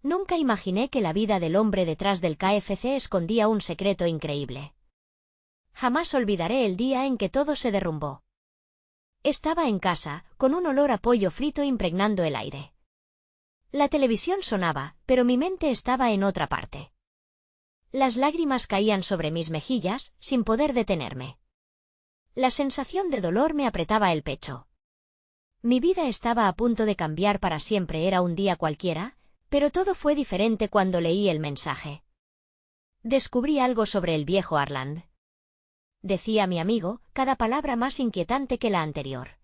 Nunca imaginé que la vida del hombre detrás del KFC escondía un secreto increíble. Jamás olvidaré el día en que todo se derrumbó. Estaba en casa, con un olor a pollo frito impregnando el aire. La televisión sonaba, pero mi mente estaba en otra parte. Las lágrimas caían sobre mis mejillas, sin poder detenerme. La sensación de dolor me apretaba el pecho. Mi vida estaba a punto de cambiar para siempre, era un día cualquiera, pero todo fue diferente cuando leí el mensaje. Descubrí algo sobre el viejo Arland. Decía mi amigo, cada palabra más inquietante que la anterior.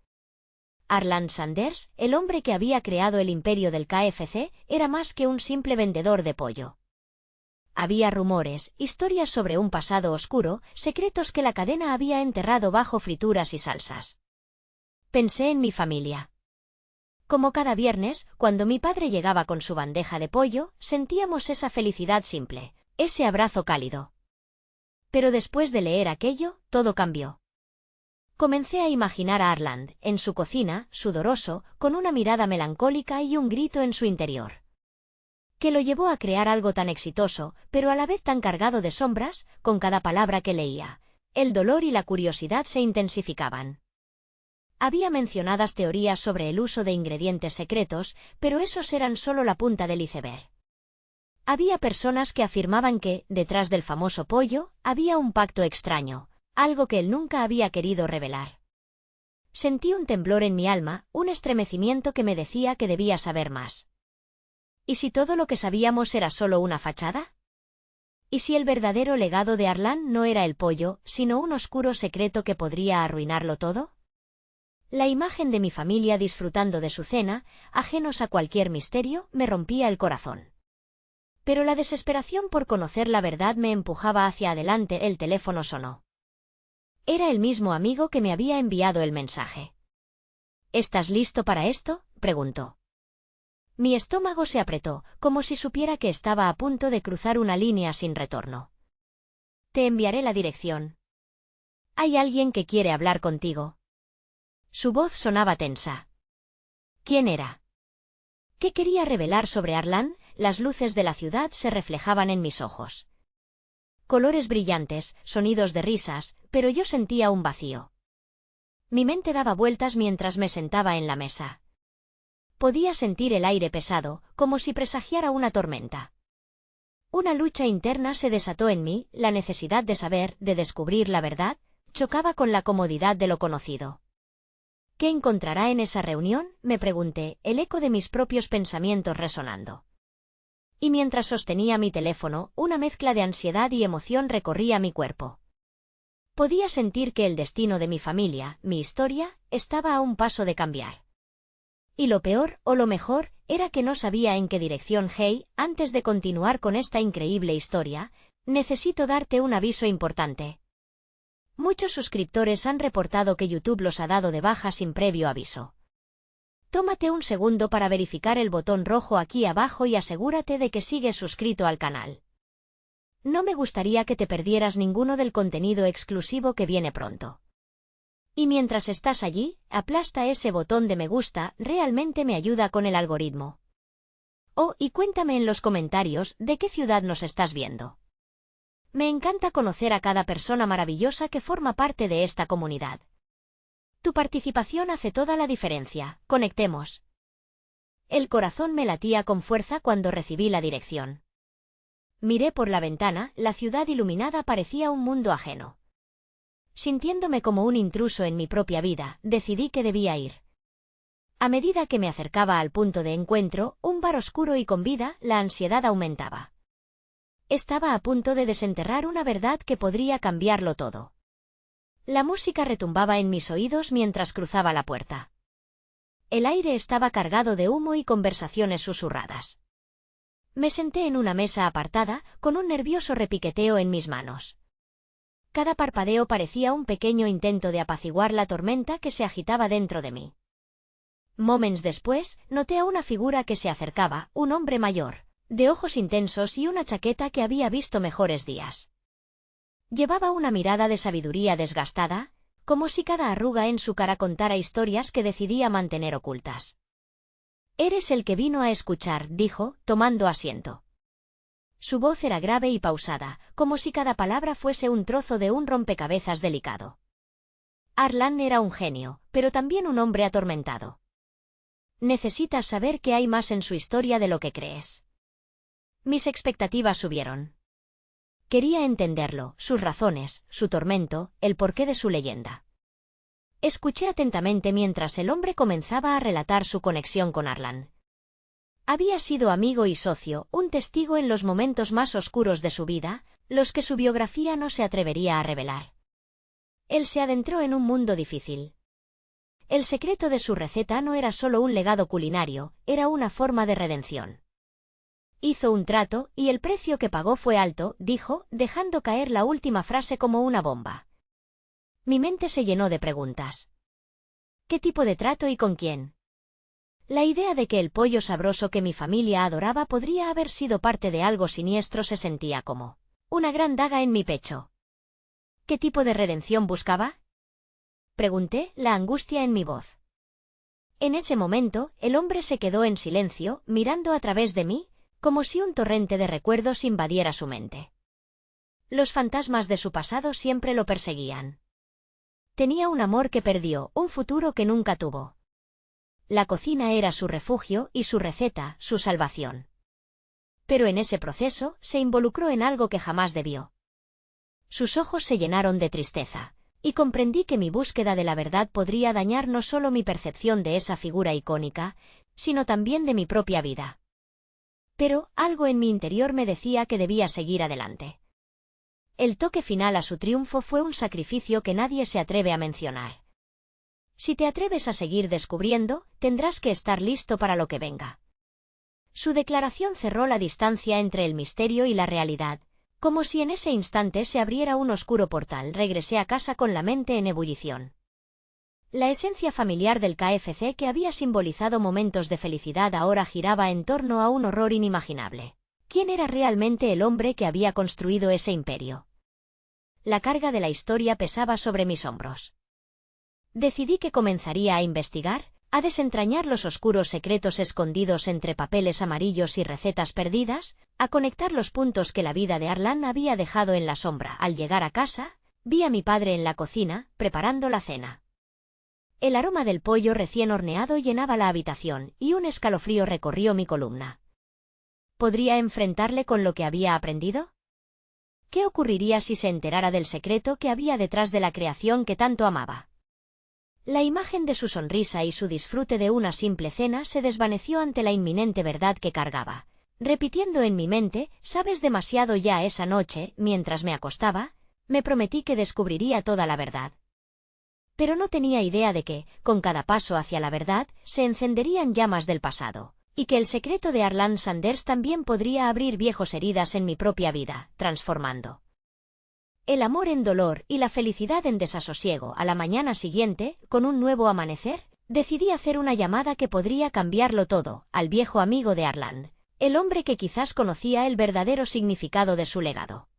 Arland Sanders, el hombre que había creado el imperio del KFC, era más que un simple vendedor de pollo. Había rumores, historias sobre un pasado oscuro, secretos que la cadena había enterrado bajo frituras y salsas. Pensé en mi familia. Como cada viernes, cuando mi padre llegaba con su bandeja de pollo, sentíamos esa felicidad simple, ese abrazo cálido. Pero después de leer aquello, todo cambió. Comencé a imaginar a Arland, en su cocina, sudoroso, con una mirada melancólica y un grito en su interior. ¿Qué lo llevó a crear algo tan exitoso, pero a la vez tan cargado de sombras? Con cada palabra que leía, el dolor y la curiosidad se intensificaban. Había mencionadas teorías sobre el uso de ingredientes secretos, pero esos eran solo la punta del iceberg. Había personas que afirmaban que, detrás del famoso pollo, había un pacto extraño, algo que él nunca había querido revelar. Sentí un temblor en mi alma, un estremecimiento que me decía que debía saber más. ¿Y si todo lo que sabíamos era solo una fachada? ¿Y si el verdadero legado de Arland no era el pollo, sino un oscuro secreto que podría arruinarlo todo? La imagen de mi familia disfrutando de su cena, ajenos a cualquier misterio, me rompía el corazón. Pero la desesperación por conocer la verdad me empujaba hacia adelante. El teléfono sonó. Era el mismo amigo que me había enviado el mensaje. ¿Estás listo para esto?, preguntó. Mi estómago se apretó, como si supiera que estaba a punto de cruzar una línea sin retorno. Te enviaré la dirección. Hay alguien que quiere hablar contigo. Su voz sonaba tensa. ¿Quién era? ¿Qué quería revelar sobre Arland? Las luces de la ciudad se reflejaban en mis ojos. Colores brillantes, sonidos de risas, pero yo sentía un vacío. Mi mente daba vueltas mientras me sentaba en la mesa. Podía sentir el aire pesado, como si presagiara una tormenta. Una lucha interna se desató en mí, la necesidad de saber, de descubrir la verdad, chocaba con la comodidad de lo conocido. ¿Qué encontrará en esa reunión?, me pregunté, el eco de mis propios pensamientos resonando. Y mientras sostenía mi teléfono, una mezcla de ansiedad y emoción recorría mi cuerpo. Podía sentir que el destino de mi familia, mi historia, estaba a un paso de cambiar. Y lo peor, o lo mejor, era que no sabía en qué dirección. Hey, antes de continuar con esta increíble historia, necesito darte un aviso importante. Muchos suscriptores han reportado que YouTube los ha dado de baja sin previo aviso. Tómate un segundo para verificar el botón rojo aquí abajo y asegúrate de que sigues suscrito al canal. No me gustaría que te perdieras ninguno del contenido exclusivo que viene pronto. Y mientras estás allí, aplasta ese botón de me gusta, realmente me ayuda con el algoritmo. Oh, y cuéntame en los comentarios de qué ciudad nos estás viendo. Me encanta conocer a cada persona maravillosa que forma parte de esta comunidad. Tu participación hace toda la diferencia. Conectemos. El corazón me latía con fuerza cuando recibí la dirección. Miré por la ventana, la ciudad iluminada parecía un mundo ajeno. Sintiéndome como un intruso en mi propia vida, decidí que debía ir. A medida que me acercaba al punto de encuentro, un bar oscuro y con vida, la ansiedad aumentaba. Estaba a punto de desenterrar una verdad que podría cambiarlo todo. La música retumbaba en mis oídos mientras cruzaba la puerta. El aire estaba cargado de humo y conversaciones susurradas. Me senté en una mesa apartada, con un nervioso repiqueteo en mis manos. Cada parpadeo parecía un pequeño intento de apaciguar la tormenta que se agitaba dentro de mí. Momentos después, noté a una figura que se acercaba, un hombre mayor, de ojos intensos y una chaqueta que había visto mejores días. Llevaba una mirada de sabiduría desgastada, como si cada arruga en su cara contara historias que decidía mantener ocultas. Eres el que vino a escuchar, dijo, tomando asiento. Su voz era grave y pausada, como si cada palabra fuese un trozo de un rompecabezas delicado. Arlan era un genio, pero también un hombre atormentado. Necesitas saber que hay más en su historia de lo que crees. Mis expectativas subieron. Quería entenderlo, sus razones, su tormento, el porqué de su leyenda. Escuché atentamente mientras el hombre comenzaba a relatar su conexión con Arlan. Había sido amigo y socio, un testigo en los momentos más oscuros de su vida, los que su biografía no se atrevería a revelar. Él se adentró en un mundo difícil. El secreto de su receta no era solo un legado culinario, era una forma de redención. Hizo un trato, y el precio que pagó fue alto, dijo, dejando caer la última frase como una bomba. Mi mente se llenó de preguntas. ¿Qué tipo de trato y con quién? La idea de que el pollo sabroso que mi familia adoraba podría haber sido parte de algo siniestro se sentía como una gran daga en mi pecho. ¿Qué tipo de redención buscaba? Pregunté, la angustia en mi voz. En ese momento, el hombre se quedó en silencio, mirando a través de mí, como si un torrente de recuerdos invadiera su mente. Los fantasmas de su pasado siempre lo perseguían. Tenía un amor que perdió, un futuro que nunca tuvo. La cocina era su refugio y su receta, su salvación. Pero en ese proceso, se involucró en algo que jamás debió. Sus ojos se llenaron de tristeza, y comprendí que mi búsqueda de la verdad podría dañar no solo mi percepción de esa figura icónica, sino también de mi propia vida. Pero, algo en mi interior me decía que debía seguir adelante. El toque final a su triunfo fue un sacrificio que nadie se atreve a mencionar. Si te atreves a seguir descubriendo, tendrás que estar listo para lo que venga. Su declaración cerró la distancia entre el misterio y la realidad, como si en ese instante se abriera un oscuro portal. Regresé a casa con la mente en ebullición. La esencia familiar del KFC que había simbolizado momentos de felicidad ahora giraba en torno a un horror inimaginable. ¿Quién era realmente el hombre que había construido ese imperio? La carga de la historia pesaba sobre mis hombros. Decidí que comenzaría a investigar, a desentrañar los oscuros secretos escondidos entre papeles amarillos y recetas perdidas, a conectar los puntos que la vida de Arlan había dejado en la sombra. Al llegar a casa, vi a mi padre en la cocina, preparando la cena. El aroma del pollo recién horneado llenaba la habitación, y un escalofrío recorrió mi columna. ¿Podría enfrentarle con lo que había aprendido? ¿Qué ocurriría si se enterara del secreto que había detrás de la creación que tanto amaba? La imagen de su sonrisa y su disfrute de una simple cena se desvaneció ante la inminente verdad que cargaba. Repitiendo en mi mente, «Sabes demasiado ya». Esa noche, mientras me acostaba, me prometí que descubriría toda la verdad. Pero no tenía idea de que, con cada paso hacia la verdad, se encenderían llamas del pasado, y que el secreto de Arlan Sanders también podría abrir viejas heridas en mi propia vida, transformando el amor en dolor y la felicidad en desasosiego. A la mañana siguiente, con un nuevo amanecer, decidí hacer una llamada que podría cambiarlo todo, al viejo amigo de Arlan, el hombre que quizás conocía el verdadero significado de su legado.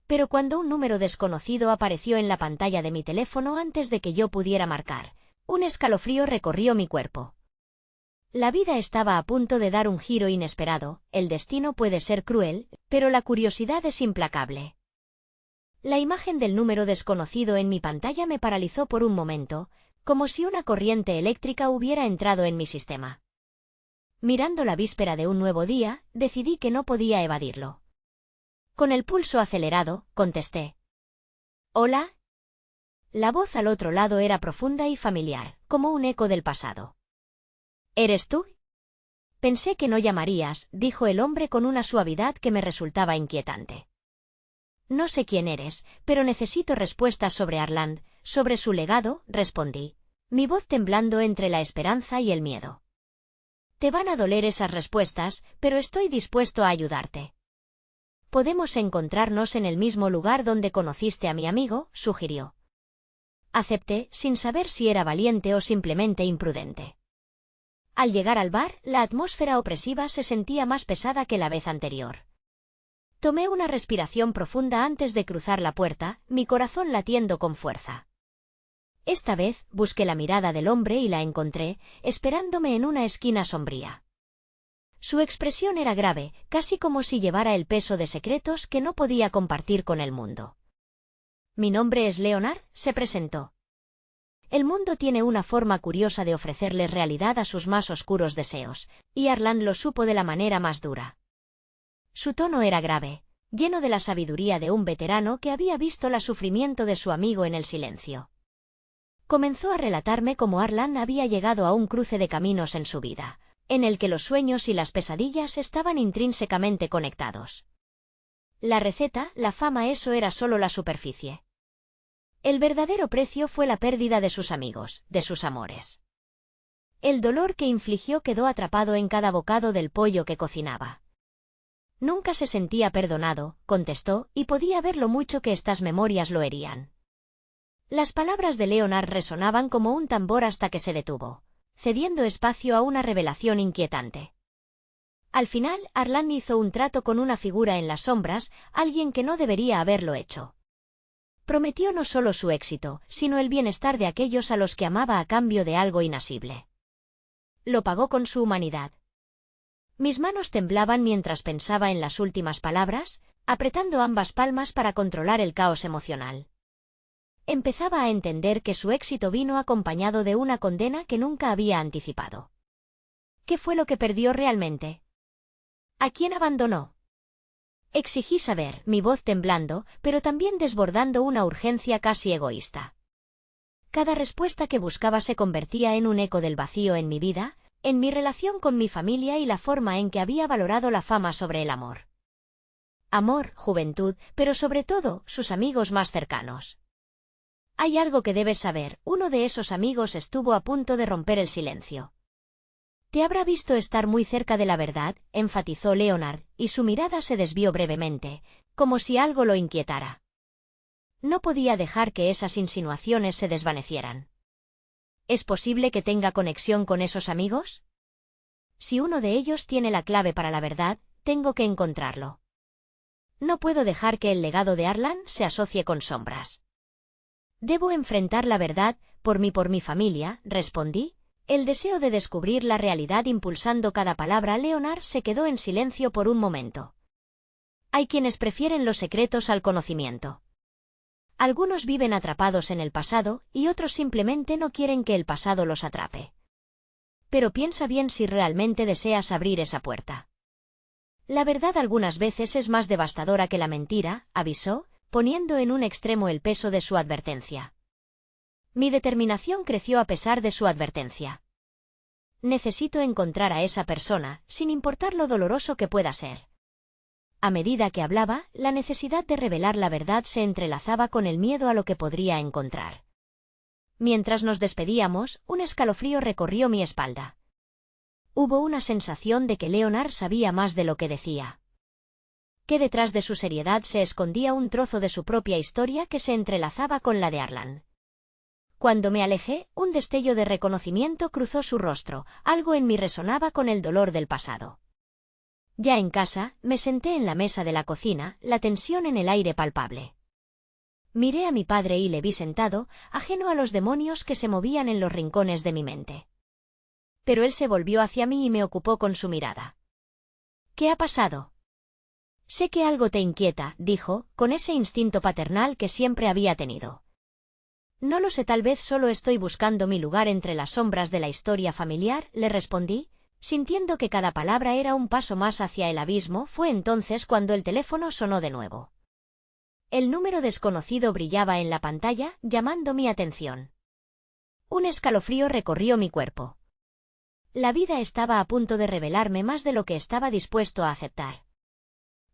Pero cuando un número desconocido apareció en la pantalla de mi teléfono antes de que yo pudiera marcar, un escalofrío recorrió mi cuerpo. La vida estaba a punto de dar un giro inesperado. El destino puede ser cruel, pero la curiosidad es implacable. La imagen del número desconocido en mi pantalla me paralizó por un momento, como si una corriente eléctrica hubiera entrado en mi sistema. Mirando la víspera de un nuevo día, decidí que no podía evadirlo. Con el pulso acelerado, contesté. ¿Hola? La voz al otro lado era profunda y familiar, como un eco del pasado. ¿Eres tú? Pensé que no llamarías, dijo el hombre con una suavidad que me resultaba inquietante. No sé quién eres, pero necesito respuestas sobre Arlan, sobre su legado, respondí, mi voz temblando entre la esperanza y el miedo. Te van a doler esas respuestas, pero estoy dispuesto a ayudarte. Podemos encontrarnos en el mismo lugar donde conociste a mi amigo, sugirió. Acepté, sin saber si era valiente o simplemente imprudente. Al llegar al bar, la atmósfera opresiva se sentía más pesada que la vez anterior. Tomé una respiración profunda antes de cruzar la puerta, mi corazón latiendo con fuerza. Esta vez busqué la mirada del hombre y la encontré, esperándome en una esquina sombría. Su expresión era grave, casi como si llevara el peso de secretos que no podía compartir con el mundo. «Mi nombre es Leonard», se presentó. «El mundo tiene una forma curiosa de ofrecerles realidad a sus más oscuros deseos, y Arlan lo supo de la manera más dura». Su tono era grave, lleno de la sabiduría de un veterano que había visto el sufrimiento de su amigo en el silencio. Comenzó a relatarme cómo Arlan había llegado a un cruce de caminos en su vida, en el que los sueños y las pesadillas estaban intrínsecamente conectados. La receta, la fama, eso era solo la superficie. El verdadero precio fue la pérdida de sus amigos, de sus amores. El dolor que infligió quedó atrapado en cada bocado del pollo que cocinaba. Nunca se sentía perdonado, contestó, y podía ver lo mucho que estas memorias lo herían. Las palabras de Leonard resonaban como un tambor hasta que se detuvo, cediendo espacio a una revelación inquietante. Al final, Arlan hizo un trato con una figura en las sombras, alguien que no debería haberlo hecho. Prometió no solo su éxito, sino el bienestar de aquellos a los que amaba a cambio de algo inasible. Lo pagó con su humanidad. Mis manos temblaban mientras pensaba en las últimas palabras, apretando ambas palmas para controlar el caos emocional. Empezaba a entender que su éxito vino acompañado de una condena que nunca había anticipado. ¿Qué fue lo que perdió realmente? ¿A quién abandonó? Exigí saber, mi voz temblando, pero también desbordando una urgencia casi egoísta. Cada respuesta que buscaba se convertía en un eco del vacío en mi vida, en mi relación con mi familia y la forma en que había valorado la fama sobre el amor. Amor, juventud, pero sobre todo, sus amigos más cercanos. Hay algo que debes saber, uno de esos amigos estuvo a punto de romper el silencio. Te habrá visto estar muy cerca de la verdad, enfatizó Leonard, y su mirada se desvió brevemente, como si algo lo inquietara. No podía dejar que esas insinuaciones se desvanecieran. ¿Es posible que tenga conexión con esos amigos? Si uno de ellos tiene la clave para la verdad, tengo que encontrarlo. No puedo dejar que el legado de Arlan se asocie con sombras. Debo enfrentar la verdad, por mi familia, respondí, el deseo de descubrir la realidad impulsando cada palabra. Leonard se quedó en silencio por un momento. Hay quienes prefieren los secretos al conocimiento. Algunos viven atrapados en el pasado, y otros simplemente no quieren que el pasado los atrape. Pero piensa bien si realmente deseas abrir esa puerta. La verdad algunas veces es más devastadora que la mentira, avisó, poniendo en un extremo el peso de su advertencia. Mi determinación creció a pesar de su advertencia. Necesito encontrar a esa persona, sin importar lo doloroso que pueda ser. A medida que hablaba, la necesidad de revelar la verdad se entrelazaba con el miedo a lo que podría encontrar. Mientras nos despedíamos, un escalofrío recorrió mi espalda. Hubo una sensación de que Leonard sabía más de lo que decía. Que detrás de su seriedad se escondía un trozo de su propia historia que se entrelazaba con la de Arlan. Cuando me alejé, un destello de reconocimiento cruzó su rostro, algo en mí resonaba con el dolor del pasado. Ya en casa, me senté en la mesa de la cocina, la tensión en el aire palpable. Miré a mi padre y le vi sentado, ajeno a los demonios que se movían en los rincones de mi mente. Pero él se volvió hacia mí y me ocupó con su mirada. ¿Qué ha pasado? Sé que algo te inquieta, dijo, con ese instinto paternal que siempre había tenido. No lo sé, tal vez solo estoy buscando mi lugar entre las sombras de la historia familiar, le respondí, sintiendo que cada palabra era un paso más hacia el abismo. Fue entonces cuando el teléfono sonó de nuevo. El número desconocido brillaba en la pantalla, llamando mi atención. Un escalofrío recorrió mi cuerpo. La vida estaba a punto de revelarme más de lo que estaba dispuesto a aceptar.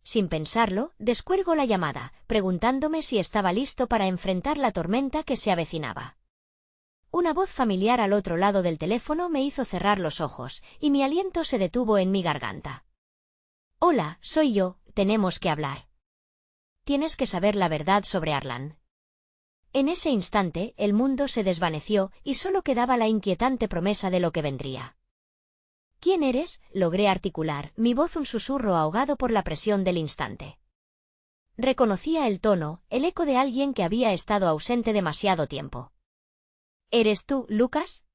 Sin pensarlo, descuelgo la llamada, preguntándome si estaba listo para enfrentar la tormenta que se avecinaba. Una voz familiar al otro lado del teléfono me hizo cerrar los ojos, y mi aliento se detuvo en mi garganta. Hola, soy yo, tenemos que hablar. Tienes que saber la verdad sobre Arlan. En ese instante, el mundo se desvaneció, y solo quedaba la inquietante promesa de lo que vendría. ¿Quién eres?, logré articular, mi voz un susurro ahogado por la presión del instante. Reconocía el tono, el eco de alguien que había estado ausente demasiado tiempo. ¿Eres tú, Lucas?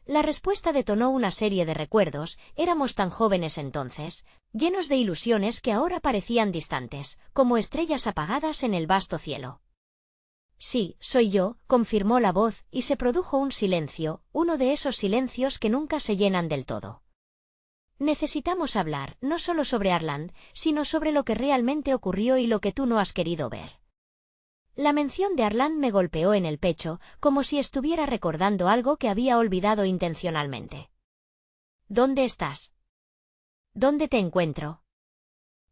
La respuesta detonó una serie de recuerdos. Éramos tan jóvenes entonces, llenos de ilusiones que ahora parecían distantes, como estrellas apagadas en el vasto cielo. Sí, soy yo, confirmó la voz, y se produjo un silencio, uno de esos silencios que nunca se llenan del todo. Necesitamos hablar, no solo sobre Arland, sino sobre lo que realmente ocurrió y lo que tú no has querido ver. La mención de Arland me golpeó en el pecho, como si estuviera recordando algo que había olvidado intencionalmente. ¿Dónde estás? ¿Dónde te encuentro?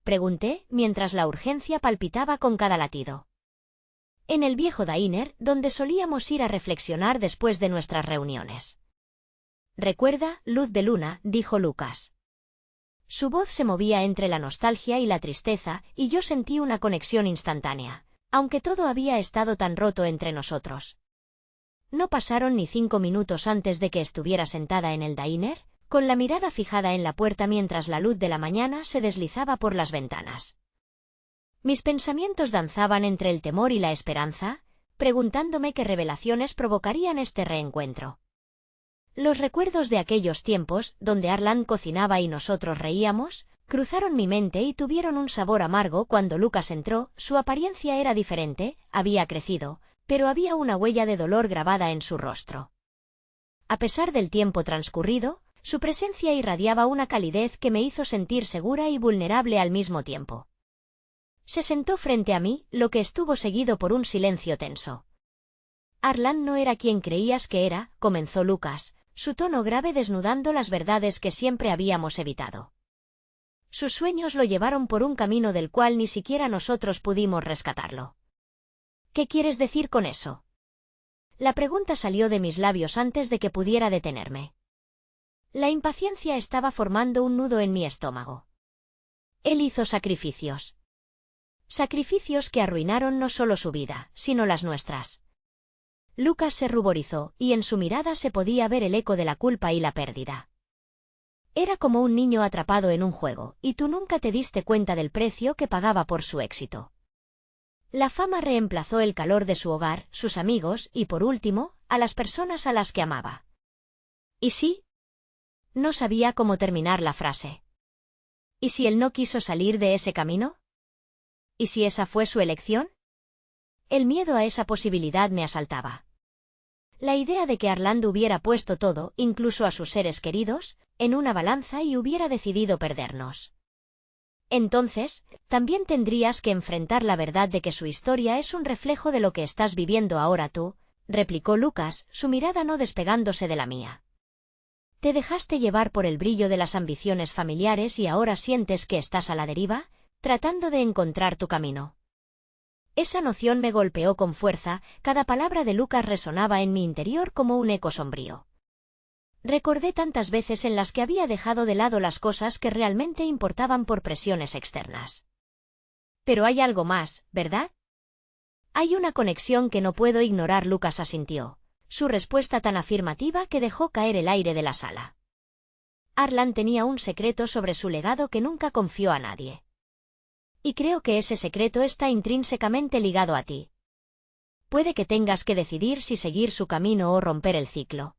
Pregunté, mientras la urgencia palpitaba con cada latido. En el viejo diner, donde solíamos ir a reflexionar después de nuestras reuniones. Recuerda, luz de luna, dijo Lucas. Su voz se movía entre la nostalgia y la tristeza, y yo sentí una conexión instantánea, aunque todo había estado tan roto entre nosotros. No pasaron ni 5 minutos antes de que estuviera sentada en el diner, con la mirada fijada en la puerta mientras la luz de la mañana se deslizaba por las ventanas. Mis pensamientos danzaban entre el temor y la esperanza, preguntándome qué revelaciones provocarían este reencuentro. Los recuerdos de aquellos tiempos, donde Arland cocinaba y nosotros reíamos, cruzaron mi mente y tuvieron un sabor amargo cuando Lucas entró. Su apariencia era diferente, había crecido, pero había una huella de dolor grabada en su rostro. A pesar del tiempo transcurrido, su presencia irradiaba una calidez que me hizo sentir segura y vulnerable al mismo tiempo. Se sentó frente a mí, lo que estuvo seguido por un silencio tenso. Arland no era quien creías que era, comenzó Lucas, su tono grave desnudando las verdades que siempre habíamos evitado. Sus sueños lo llevaron por un camino del cual ni siquiera nosotros pudimos rescatarlo. ¿Qué quieres decir con eso? La pregunta salió de mis labios antes de que pudiera detenerme. La impaciencia estaba formando un nudo en mi estómago. Él hizo sacrificios. Sacrificios que arruinaron no solo su vida, sino las nuestras. Lucas se ruborizó, y en su mirada se podía ver el eco de la culpa y la pérdida. Era como un niño atrapado en un juego, y tú nunca te diste cuenta del precio que pagaba por su éxito. La fama reemplazó el calor de su hogar, sus amigos, y por último, a las personas a las que amaba. ¿Y sí? No sabía cómo terminar la frase. ¿Y si él no quiso salir de ese camino? ¿Y si esa fue su elección? El miedo a esa posibilidad me asaltaba. La idea de que Arland hubiera puesto todo, incluso a sus seres queridos, en una balanza y hubiera decidido perdernos. Entonces, también tendrías que enfrentar la verdad de que su historia es un reflejo de lo que estás viviendo ahora tú, replicó Lucas, su mirada no despegándose de la mía. ¿Te dejaste llevar por el brillo de las ambiciones familiares y ahora sientes que estás a la deriva, tratando de encontrar tu camino? Esa noción me golpeó con fuerza, cada palabra de Lucas resonaba en mi interior como un eco sombrío. Recordé tantas veces en las que había dejado de lado las cosas que realmente importaban por presiones externas. Pero hay algo más, ¿verdad? Hay una conexión que no puedo ignorar. Lucas asintió, su respuesta tan afirmativa que dejó caer el aire de la sala. Arland tenía un secreto sobre su legado que nunca confió a nadie. Y creo que ese secreto está intrínsecamente ligado a ti. Puede que tengas que decidir si seguir su camino o romper el ciclo.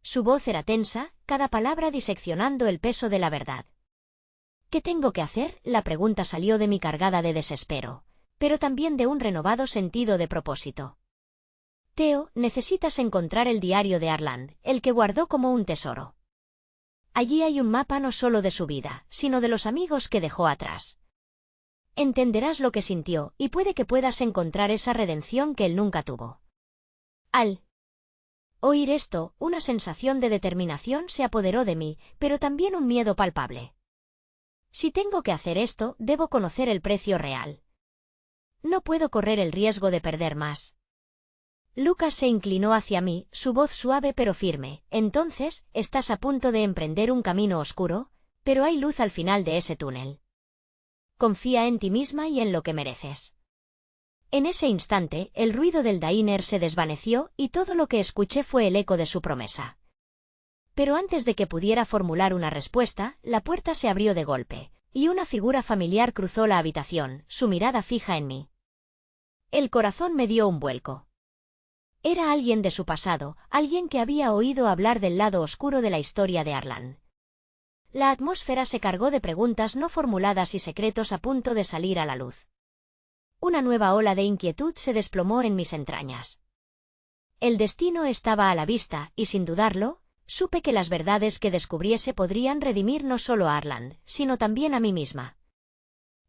Su voz era tensa, cada palabra diseccionando el peso de la verdad. ¿Qué tengo que hacer? La pregunta salió de mí cargada de desespero, pero también de un renovado sentido de propósito. Theo, necesitas encontrar el diario de Arland, el que guardó como un tesoro. Allí hay un mapa no solo de su vida, sino de los amigos que dejó atrás. Entenderás lo que sintió, y puede que puedas encontrar esa redención que él nunca tuvo. Al oír esto, una sensación de determinación se apoderó de mí, pero también un miedo palpable. Si tengo que hacer esto, debo conocer el precio real. No puedo correr el riesgo de perder más. Lucas se inclinó hacia mí, su voz suave pero firme. Entonces, estás a punto de emprender un camino oscuro, pero hay luz al final de ese túnel. Confía en ti misma y en lo que mereces. En ese instante, el ruido del diner se desvaneció y todo lo que escuché fue el eco de su promesa. Pero antes de que pudiera formular una respuesta, la puerta se abrió de golpe, y una figura familiar cruzó la habitación, su mirada fija en mí. El corazón me dio un vuelco. Era alguien de su pasado, alguien que había oído hablar del lado oscuro de la historia de Arlan. La atmósfera se cargó de preguntas no formuladas y secretos a punto de salir a la luz. Una nueva ola de inquietud se desplomó en mis entrañas. El destino estaba a la vista, y sin dudarlo, supe que las verdades que descubriese podrían redimir no solo a Arlan, sino también a mí misma.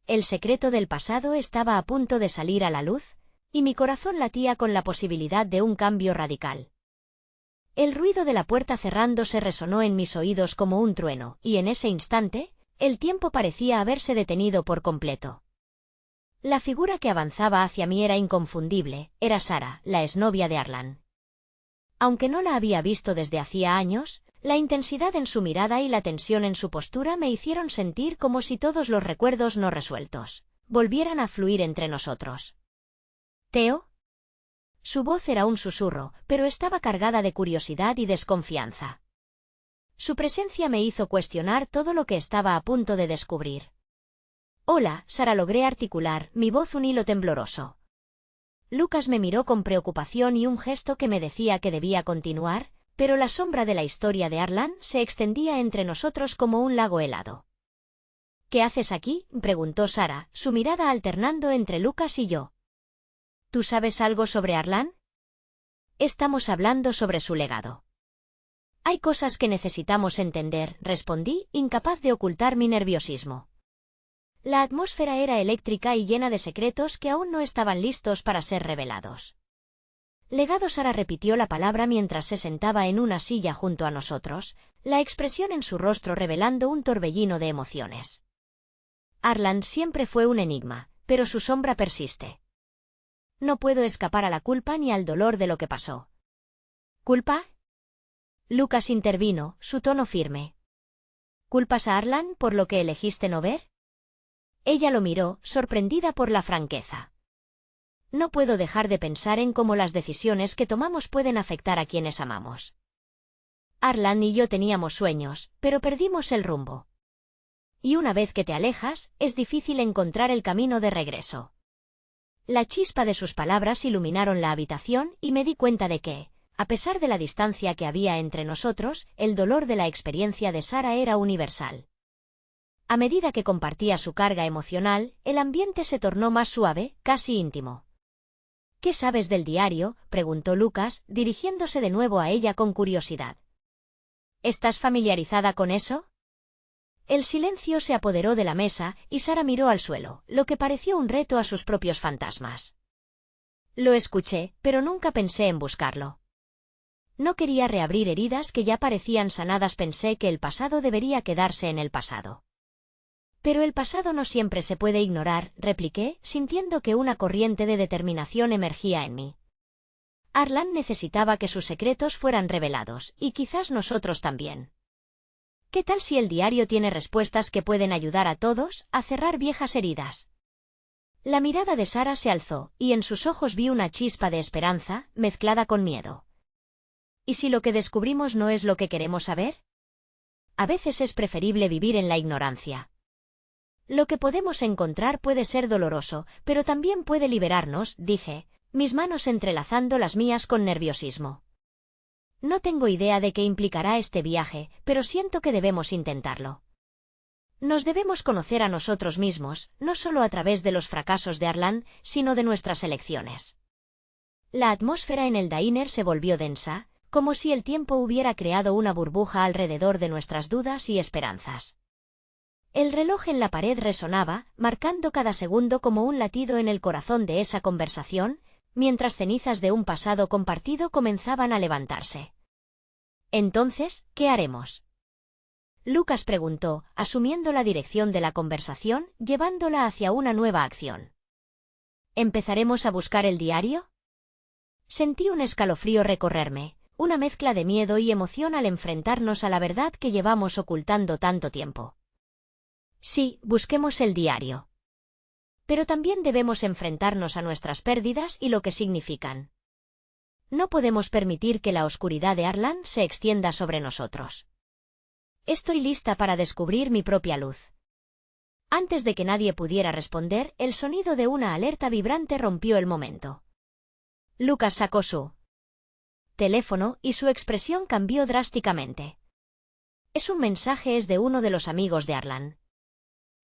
El secreto del pasado estaba a punto de salir a la luz, y mi corazón latía con la posibilidad de un cambio radical. El ruido de la puerta cerrándose resonó en mis oídos como un trueno, y en ese instante, el tiempo parecía haberse detenido por completo. La figura que avanzaba hacia mí era inconfundible, era Sara, la exnovia de Arlan. Aunque no la había visto desde hacía años, la intensidad en su mirada y la tensión en su postura me hicieron sentir como si todos los recuerdos no resueltos volvieran a fluir entre nosotros. ¿Teo? Su voz era un susurro, pero estaba cargada de curiosidad y desconfianza. Su presencia me hizo cuestionar todo lo que estaba a punto de descubrir. Hola, Sara, logré articular, mi voz un hilo tembloroso. Lucas me miró con preocupación y un gesto que me decía que debía continuar, pero la sombra de la historia de Arlan se extendía entre nosotros como un lago helado. ¿Qué haces aquí?, preguntó Sara, su mirada alternando entre Lucas y yo. ¿Tú sabes algo sobre Arlan? Estamos hablando sobre su legado. Hay cosas que necesitamos entender, respondí, incapaz de ocultar mi nerviosismo. La atmósfera era eléctrica y llena de secretos que aún no estaban listos para ser revelados. Legado. Sara repitió la palabra mientras se sentaba en una silla junto a nosotros, la expresión en su rostro revelando un torbellino de emociones. Arlan siempre fue un enigma, pero su sombra persiste. No puedo escapar a la culpa ni al dolor de lo que pasó. ¿Culpa? Lucas intervino, su tono firme. ¿Culpas a Arlan por lo que elegiste no ver? Ella lo miró, sorprendida por la franqueza. No puedo dejar de pensar en cómo las decisiones que tomamos pueden afectar a quienes amamos. Arlan y yo teníamos sueños, pero perdimos el rumbo. Y una vez que te alejas, es difícil encontrar el camino de regreso. La chispa de sus palabras iluminaron la habitación y me di cuenta de que, a pesar de la distancia que había entre nosotros, el dolor de la experiencia de Sara era universal. A medida que compartía su carga emocional, el ambiente se tornó más suave, casi íntimo. ¿Qué sabes del diario?, preguntó Lucas, dirigiéndose de nuevo a ella con curiosidad. ¿Estás familiarizada con eso? El silencio se apoderó de la mesa y Sara miró al suelo, lo que pareció un reto a sus propios fantasmas. Lo escuché, pero nunca pensé en buscarlo. No quería reabrir heridas que ya parecían sanadas. Pensé que el pasado debería quedarse en el pasado. Pero el pasado no siempre se puede ignorar, repliqué, sintiendo que una corriente de determinación emergía en mí. Arlan necesitaba que sus secretos fueran revelados, y quizás nosotros también. ¿Qué tal si el diario tiene respuestas que pueden ayudar a todos a cerrar viejas heridas? La mirada de Sara se alzó, y en sus ojos vi una chispa de esperanza, mezclada con miedo. ¿Y si lo que descubrimos no es lo que queremos saber? A veces es preferible vivir en la ignorancia. Lo que podemos encontrar puede ser doloroso, pero también puede liberarnos, dije, mis manos entrelazando las mías con nerviosismo. No tengo idea de qué implicará este viaje, pero siento que debemos intentarlo. Nos debemos conocer a nosotros mismos, no solo a través de los fracasos de Arlan, sino de nuestras elecciones. La atmósfera en el diner se volvió densa, como si el tiempo hubiera creado una burbuja alrededor de nuestras dudas y esperanzas. El reloj en la pared resonaba, marcando cada segundo como un latido en el corazón de esa conversación, mientras cenizas de un pasado compartido comenzaban a levantarse. Entonces, ¿qué haremos? Lucas preguntó, asumiendo la dirección de la conversación, llevándola hacia una nueva acción. ¿Empezaremos a buscar el diario? Sentí un escalofrío recorrerme, una mezcla de miedo y emoción al enfrentarnos a la verdad que llevamos ocultando tanto tiempo. Sí, busquemos el diario. Pero también debemos enfrentarnos a nuestras pérdidas y lo que significan. No podemos permitir que la oscuridad de Arlan se extienda sobre nosotros. Estoy lista para descubrir mi propia luz. Antes de que nadie pudiera responder, el sonido de una alerta vibrante rompió el momento. Lucas sacó su teléfono y su expresión cambió drásticamente. Es un mensaje, es de uno de los amigos de Arlan.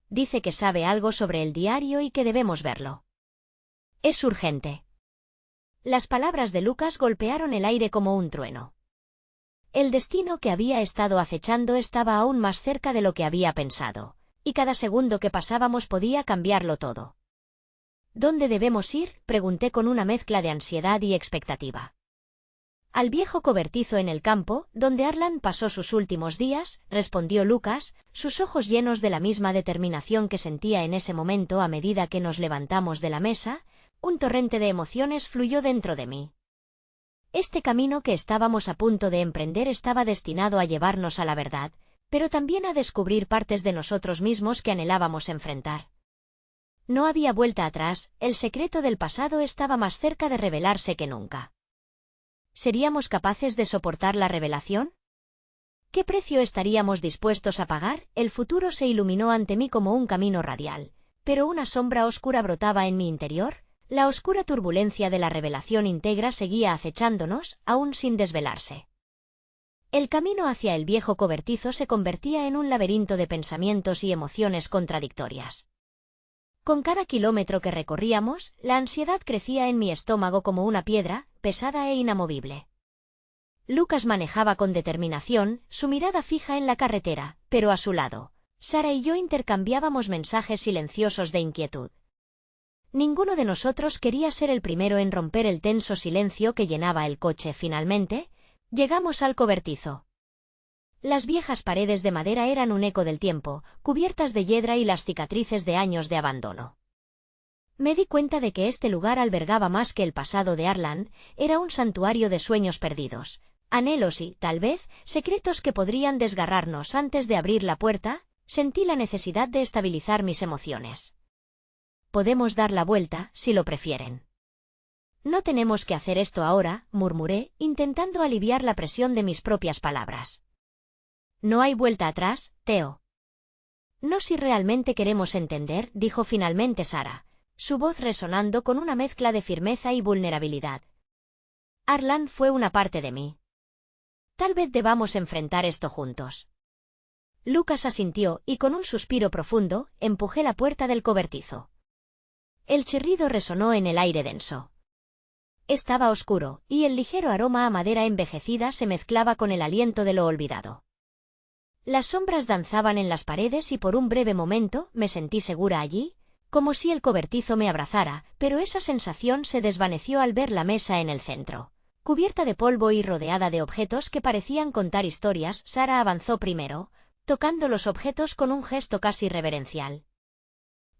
Dice que sabe algo sobre el diario y que debemos verlo. Es urgente. Las palabras de Lucas golpearon el aire como un trueno. El destino que había estado acechando estaba aún más cerca de lo que había pensado, y cada segundo que pasábamos podía cambiarlo todo. ¿Dónde debemos ir?, pregunté con una mezcla de ansiedad y expectativa. Al viejo cobertizo en el campo, donde Arlan pasó sus últimos días, respondió Lucas, sus ojos llenos de la misma determinación que sentía en ese momento. A medida que nos levantamos de la mesa, un torrente de emociones fluyó dentro de mí. Este camino que estábamos a punto de emprender estaba destinado a llevarnos a la verdad, pero también a descubrir partes de nosotros mismos que anhelábamos enfrentar. No había vuelta atrás, el secreto del pasado estaba más cerca de revelarse que nunca. ¿Seríamos capaces de soportar la revelación? ¿Qué precio estaríamos dispuestos a pagar? El futuro se iluminó ante mí como un camino radial, pero una sombra oscura brotaba en mi interior. La oscura turbulencia de la revelación íntegra seguía acechándonos, aún sin desvelarse. El camino hacia el viejo cobertizo se convertía en un laberinto de pensamientos y emociones contradictorias. Con cada kilómetro que recorríamos, la ansiedad crecía en mi estómago como una piedra, pesada e inamovible. Lucas manejaba con determinación, su mirada fija en la carretera, pero a su lado, Sara y yo intercambiábamos mensajes silenciosos de inquietud. Ninguno de nosotros quería ser el primero en romper el tenso silencio que llenaba el coche. Finalmente, llegamos al cobertizo. Las viejas paredes de madera eran un eco del tiempo, cubiertas de hiedra y las cicatrices de años de abandono. Me di cuenta de que este lugar albergaba más que el pasado de Arlan, era un santuario de sueños perdidos, anhelos y, tal vez, secretos que podrían desgarrarnos. Antes de abrir la puerta, sentí la necesidad de estabilizar mis emociones. Podemos dar la vuelta, si lo prefieren. No tenemos que hacer esto ahora, murmuré, intentando aliviar la presión de mis propias palabras. No hay vuelta atrás, Theo. No si realmente queremos entender, dijo finalmente Sara, su voz resonando con una mezcla de firmeza y vulnerabilidad. Arlan fue una parte de mí. Tal vez debamos enfrentar esto juntos. Lucas asintió y con un suspiro profundo, empujé la puerta del cobertizo. El chirrido resonó en el aire denso. Estaba oscuro, y el ligero aroma a madera envejecida se mezclaba con el aliento de lo olvidado. Las sombras danzaban en las paredes y por un breve momento me sentí segura allí, como si el cobertizo me abrazara, pero esa sensación se desvaneció al ver la mesa en el centro, cubierta de polvo y rodeada de objetos que parecían contar historias. Sara avanzó primero, tocando los objetos con un gesto casi reverencial.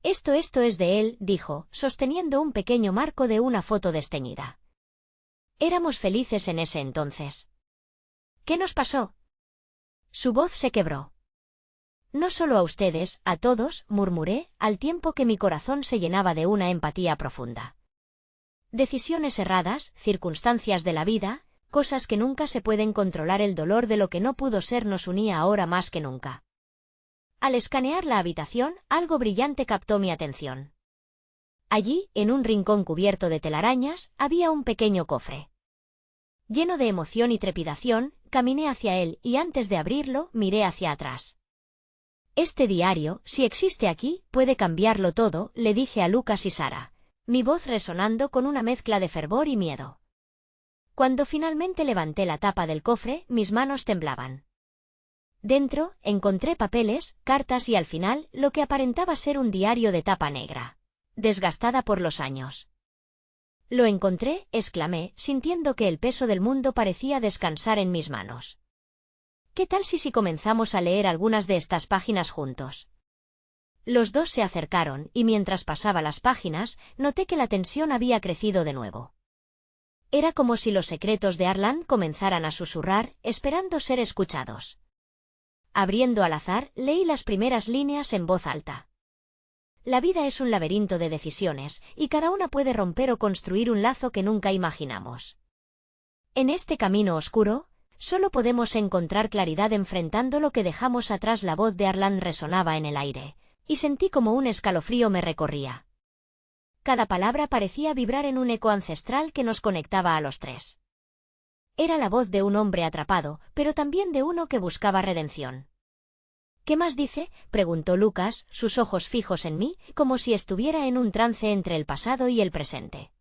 Esto es de él, dijo, sosteniendo un pequeño marco de una foto desteñida. Éramos felices en ese entonces. ¿Qué nos pasó? Su voz se quebró. No solo a ustedes, a todos, murmuré, al tiempo que mi corazón se llenaba de una empatía profunda. Decisiones erradas, circunstancias de la vida, cosas que nunca se pueden controlar. El dolor de lo que no pudo ser nos unía ahora más que nunca. Al escanear la habitación, algo brillante captó mi atención. Allí, en un rincón cubierto de telarañas, había un pequeño cofre. Lleno de emoción y trepidación, caminé hacia él y antes de abrirlo, miré hacia atrás. Este diario, si existe aquí, puede cambiarlo todo, le dije a Lucas y Sara, mi voz resonando con una mezcla de fervor y miedo. Cuando finalmente levanté la tapa del cofre, mis manos temblaban. Dentro, encontré papeles, cartas y al final, lo que aparentaba ser un diario de tapa negra, desgastada por los años. Lo encontré, exclamé, sintiendo que el peso del mundo parecía descansar en mis manos. ¿Qué tal si comenzamos a leer algunas de estas páginas juntos? Los dos se acercaron, y mientras pasaba las páginas, noté que la tensión había crecido de nuevo. Era como si los secretos de Arlan comenzaran a susurrar, esperando ser escuchados. Abriendo al azar, leí las primeras líneas en voz alta. La vida es un laberinto de decisiones, y cada una puede romper o construir un lazo que nunca imaginamos. En este camino oscuro, solo podemos encontrar claridad enfrentando lo que dejamos atrás. La voz de Arlan resonaba en el aire, y sentí como un escalofrío me recorría. Cada palabra parecía vibrar en un eco ancestral que nos conectaba a los tres. Era la voz de un hombre atrapado, pero también de uno que buscaba redención. —¿Qué más dice? —preguntó Lucas, sus ojos fijos en mí, como si estuviera en un trance entre el pasado y el presente.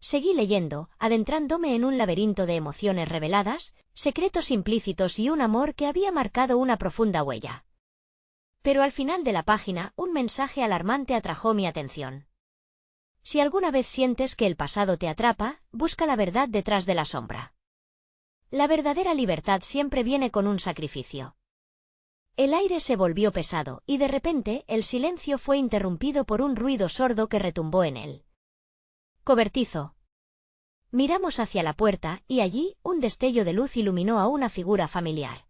Seguí leyendo, adentrándome en un laberinto de emociones reveladas, secretos implícitos y un amor que había marcado una profunda huella. Pero al final de la página, un mensaje alarmante atrajo mi atención. Si alguna vez sientes que el pasado te atrapa, busca la verdad detrás de la sombra. La verdadera libertad siempre viene con un sacrificio. El aire se volvió pesado, y de repente, el silencio fue interrumpido por un ruido sordo que retumbó en él. Cobertizo. Miramos hacia la puerta, y allí, un destello de luz iluminó a una figura familiar.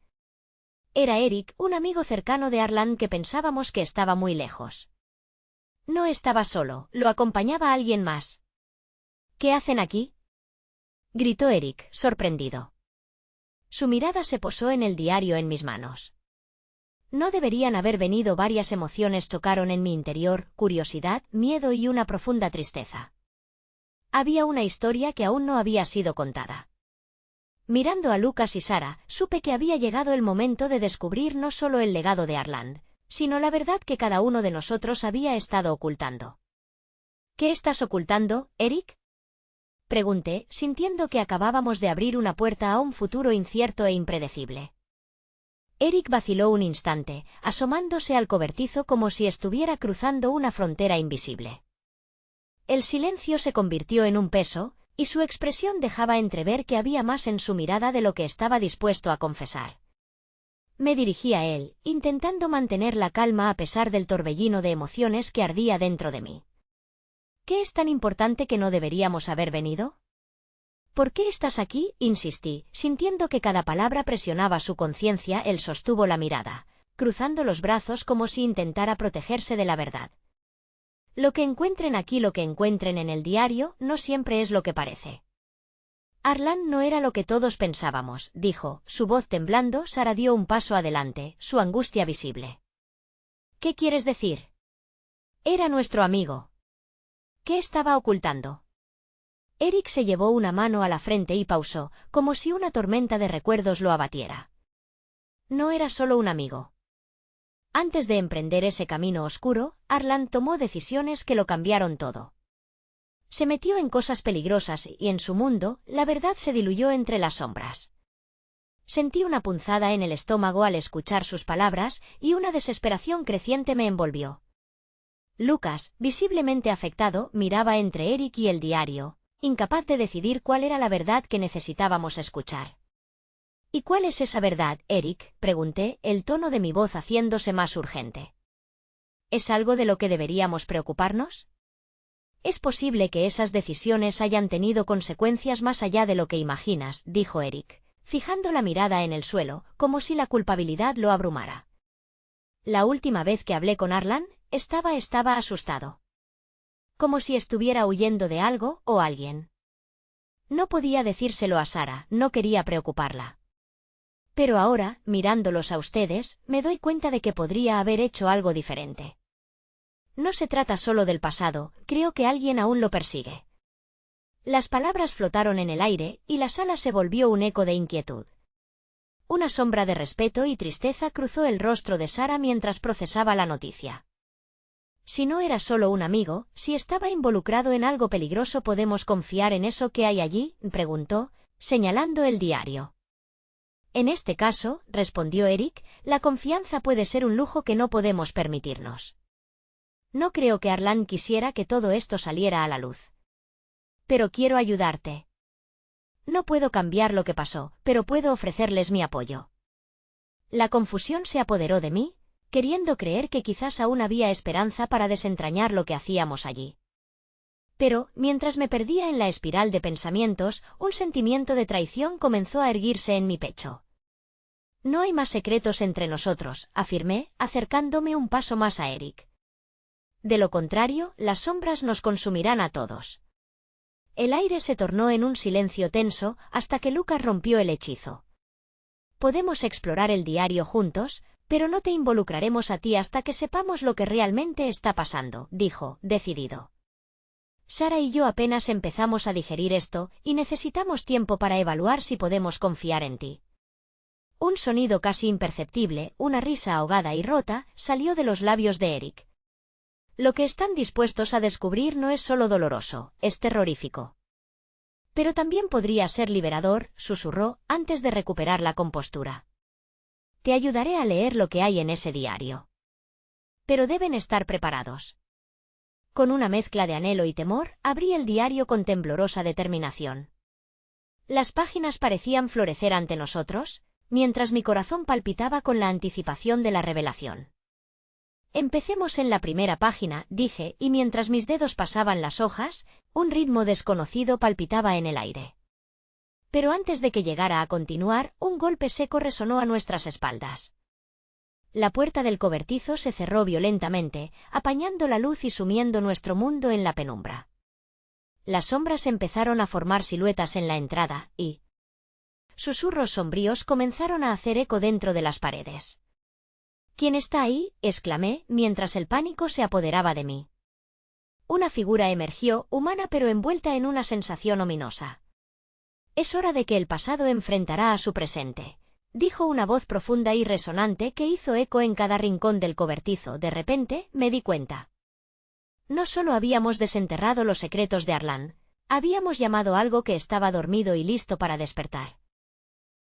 Era Eric, un amigo cercano de Arlan que pensábamos que estaba muy lejos. No estaba solo, lo acompañaba alguien más. —¿Qué hacen aquí? —gritó Eric, sorprendido. Su mirada se posó en el diario en mis manos. No deberían haber venido. Varias emociones chocaron en mi interior, curiosidad, miedo y una profunda tristeza. Había una historia que aún no había sido contada. Mirando a Lucas y Sara, supe que había llegado el momento de descubrir no solo el legado de Arlan, sino la verdad que cada uno de nosotros había estado ocultando. —¿Qué estás ocultando, Eric? —pregunté, sintiendo que acabábamos de abrir una puerta a un futuro incierto e impredecible. Eric vaciló un instante, asomándose al cobertizo como si estuviera cruzando una frontera invisible. El silencio se convirtió en un peso, y su expresión dejaba entrever que había más en su mirada de lo que estaba dispuesto a confesar. Me dirigí a él, intentando mantener la calma a pesar del torbellino de emociones que ardía dentro de mí. —¿Qué es tan importante que no deberíamos haber venido? —¿Por qué estás aquí? —insistí, sintiendo que cada palabra presionaba su conciencia. Él sostuvo la mirada, cruzando los brazos como si intentara protegerse de la verdad. —Lo que encuentren aquí, lo que encuentren en el diario, no siempre es lo que parece. Arlan no era lo que todos pensábamos —dijo, su voz temblando. Sara dio un paso adelante, su angustia visible. —¿Qué quieres decir? Era nuestro amigo. ¿Qué estaba ocultando? Eric se llevó una mano a la frente y pausó, como si una tormenta de recuerdos lo abatiera. No era solo un amigo. Antes de emprender ese camino oscuro, Arlan tomó decisiones que lo cambiaron todo. Se metió en cosas peligrosas y en su mundo, la verdad se diluyó entre las sombras. Sentí una punzada en el estómago al escuchar sus palabras y una desesperación creciente me envolvió. Lucas, visiblemente afectado, miraba entre Eric y el diario, incapaz de decidir cuál era la verdad que necesitábamos escuchar. —¿Y cuál es esa verdad, Eric? —pregunté, el tono de mi voz haciéndose más urgente. ¿Es algo de lo que deberíamos preocuparnos? —Es posible que esas decisiones hayan tenido consecuencias más allá de lo que imaginas —dijo Eric, fijando la mirada en el suelo, como si la culpabilidad lo abrumara. La última vez que hablé con Arlan, estaba asustado. Como si estuviera huyendo de algo o alguien. No podía decírselo a Sara, no quería preocuparla. Pero ahora, mirándolos a ustedes, me doy cuenta de que podría haber hecho algo diferente. No se trata solo del pasado, creo que alguien aún lo persigue. Las palabras flotaron en el aire, y la sala se volvió un eco de inquietud. Una sombra de respeto y tristeza cruzó el rostro de Sara mientras procesaba la noticia. Si no era solo un amigo, si estaba involucrado en algo peligroso, ¿podemos confiar en eso que hay allí?, preguntó, señalando el diario. En este caso, respondió Eric, la confianza puede ser un lujo que no podemos permitirnos. No creo que Arlan quisiera que todo esto saliera a la luz. Pero quiero ayudarte. No puedo cambiar lo que pasó, pero puedo ofrecerles mi apoyo. La confusión se apoderó de mí, queriendo creer que quizás aún había esperanza para desentrañar lo que hacíamos allí. Pero, mientras me perdía en la espiral de pensamientos, un sentimiento de traición comenzó a erguirse en mi pecho. No hay más secretos entre nosotros, afirmé, acercándome un paso más a Eric. De lo contrario, las sombras nos consumirán a todos. El aire se tornó en un silencio tenso hasta que Lucas rompió el hechizo. Podemos explorar el diario juntos, pero no te involucraremos a ti hasta que sepamos lo que realmente está pasando, dijo, decidido. Sara y yo apenas empezamos a digerir esto, y necesitamos tiempo para evaluar si podemos confiar en ti. Un sonido casi imperceptible, una risa ahogada y rota, salió de los labios de Eric. Lo que están dispuestos a descubrir no es solo doloroso, es terrorífico. Pero también podría ser liberador, susurró, antes de recuperar la compostura. Te ayudaré a leer lo que hay en ese diario. Pero deben estar preparados. Con una mezcla de anhelo y temor, abrí el diario con temblorosa determinación. Las páginas parecían florecer ante nosotros, mientras mi corazón palpitaba con la anticipación de la revelación. Empecemos en la primera página, dije, y mientras mis dedos pasaban las hojas, un ritmo desconocido palpitaba en el aire. Pero antes de que llegara a continuar, un golpe seco resonó a nuestras espaldas. La puerta del cobertizo se cerró violentamente, apañando la luz y sumiendo nuestro mundo en la penumbra. Las sombras empezaron a formar siluetas en la entrada, y susurros sombríos comenzaron a hacer eco dentro de las paredes. ¿Quién está ahí?, exclamé, mientras el pánico se apoderaba de mí. Una figura emergió, humana pero envuelta en una sensación ominosa. Es hora de que el pasado enfrentará a su presente, dijo una voz profunda y resonante que hizo eco en cada rincón del cobertizo. De repente, me di cuenta. No solo habíamos desenterrado los secretos de Arlan, habíamos llamado algo que estaba dormido y listo para despertar.